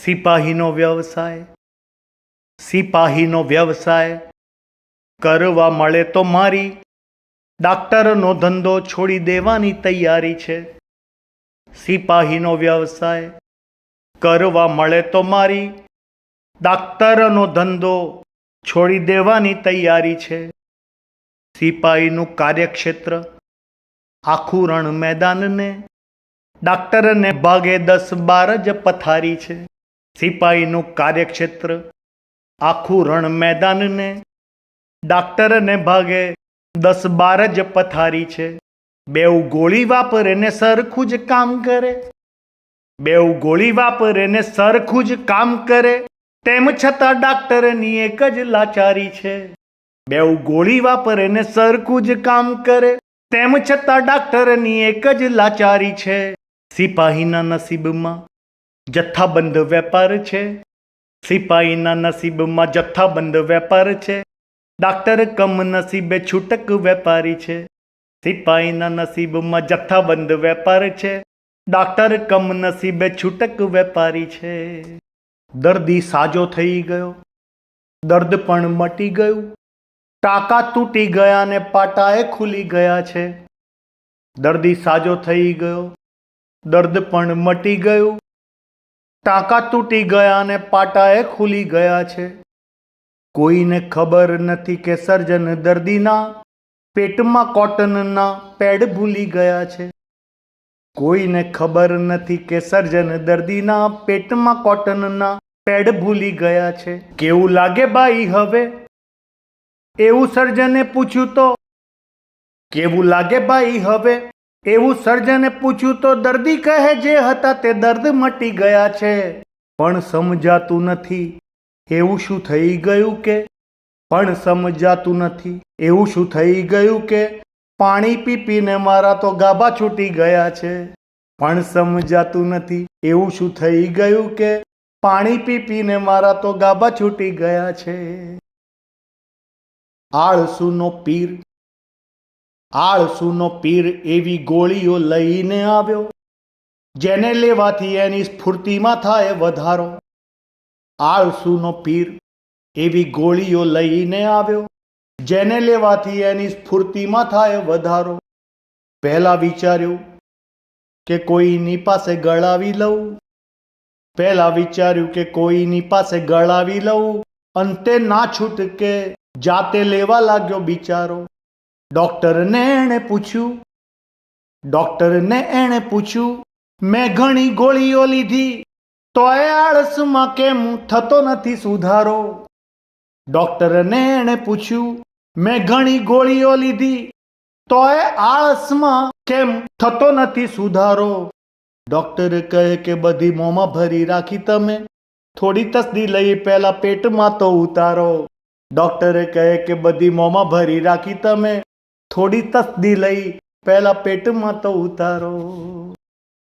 સિપાહીનો વ્યવસાય સિપાહીનો વ્યવસાય કરવા મળે તો મારી ડાક્ટરનો ધંધો છોડી દેવાની તૈયારી છે. સિપાહીનો વ્યવસાય કરવા મળે તો મારી ડાક્ટરનો ધંધો છોડી દેવાની તૈયારી છે. સિપાહીનું કાર્યક્ષેત્ર આખું રણ મેદાનને ડાક્ટરને ભાગે 10-12 જ પથારી છે. સિપાહીનું કાર્યક્ષેત્ર આખું રણ મેદાનને ડાક્ટરને ભાગે 10-12 જ પથારી છે. બેઉ ગોળી વાપરે ને સરખું જ કામ કરે. બેઉ ગોળી વાપરે ને સરખું જ કામ કરે. તેમ છતાં ડાક્ટરની એક જ લાચારી છે. બેઉ ગોળી વાપરે ને સરખું જ કામ કરે. તેમ છતાં ડાક્ટરની એક જ લાચારી છે. સિપાહીના નસીબમાં જથ્થાબંધ વેપાર છે. સિપાહીના નસીબમાં જથ્થાબંધ વેપાર છે. ડાક્ટર કમ નસીબે છૂટક વેપારી છે. સિપાહીના નસીબમાં જથ્થાબંધ વેપાર છે. ડાક્ટર કમ નસીબે છૂટક વેપારી છે. દર્દી સાજો થઈ ગયો, દર્દ પણ મટી ગયું. ટાંકા તૂટી ગયા ને પાટાએ ખુલી ગયા છે. દર્દી સાજો થઈ ગયો, દર્દ પણ મટી ગયું. ટાંકા તૂટી ગયા ને પાટાએ ખુલી ગયા છે. કોઈને ખબર નથી કે સર્જન દર્દીના પેટમાં કોટનના પેડ ભૂલી ગયા છે. કોઈને ખબર નથી કે સર્જન દર્દીના પેટમાં કોટનના પેડ ભૂલી ગયા છે. કેવું લાગે બાઈ હવે? એવું સર્જને પૂછ્યું તો કેવું લાગે બાઈ હવે? એવું સર્જને પૂછ્યું તો દર્દી કહે જે હતા તે દર્દ મટી ગયા છે. પણ સમજાતું નથી એવું શું થઈ ગયું કે પણ સમજાતું નથી એવું શું થઈ ગયું કે પાણી પી પીને મારા તો ગાભા છૂટી ગયા છે. પણ સમજાતું નથી એવું શું થઈ ગયું કે પાણી પી પીને મારા તો ગાભા છૂટી ગયા છે. આળસુનો પીર આળસુનો પીર એવી ગોળીઓ લઈને આવ્યો જેને લેવાથી એની સ્ફૂર્તિમાં થાય વધારો. આળસુનો પીર એવી ગોળીઓ લઈને આવ્યો જેને લેવાથી એની સ્ફૂર્તિમાં થાય વધારો. પહેલા વિચાર્યું કે કોઈની પાસે ગળાવી લઉં. પહેલા વિચાર્યું કે કોઈની પાસે ગળાવી લઉં. અંતે ના છૂટકે જાતે લેવા લાગ્યો બિચારો. ડોક્ટરને એણે પૂછ્યું મેં ઘણી ગોળીઓ લીધી તોય આળસમાં કેમ થતો નથી સુધારો. ડોક્ટરને એણે પૂછ્યું મેં ઘણી ગોળીઓ લીધી તોય આળસમાં કેમ થતો નથી સુધારો. ડોક્ટર કહે કે બધી મોંમાં ભરી રાખી તમે, થોડી તસદી લઈ પહેલા પેટમાં તો ઉતારો. ડોક્ટરે કહે કે બધી મોંમાં ભરી રાખી તમે, થોડી તસદી લઈ પહેલા પેટમાં તો ઉતારો.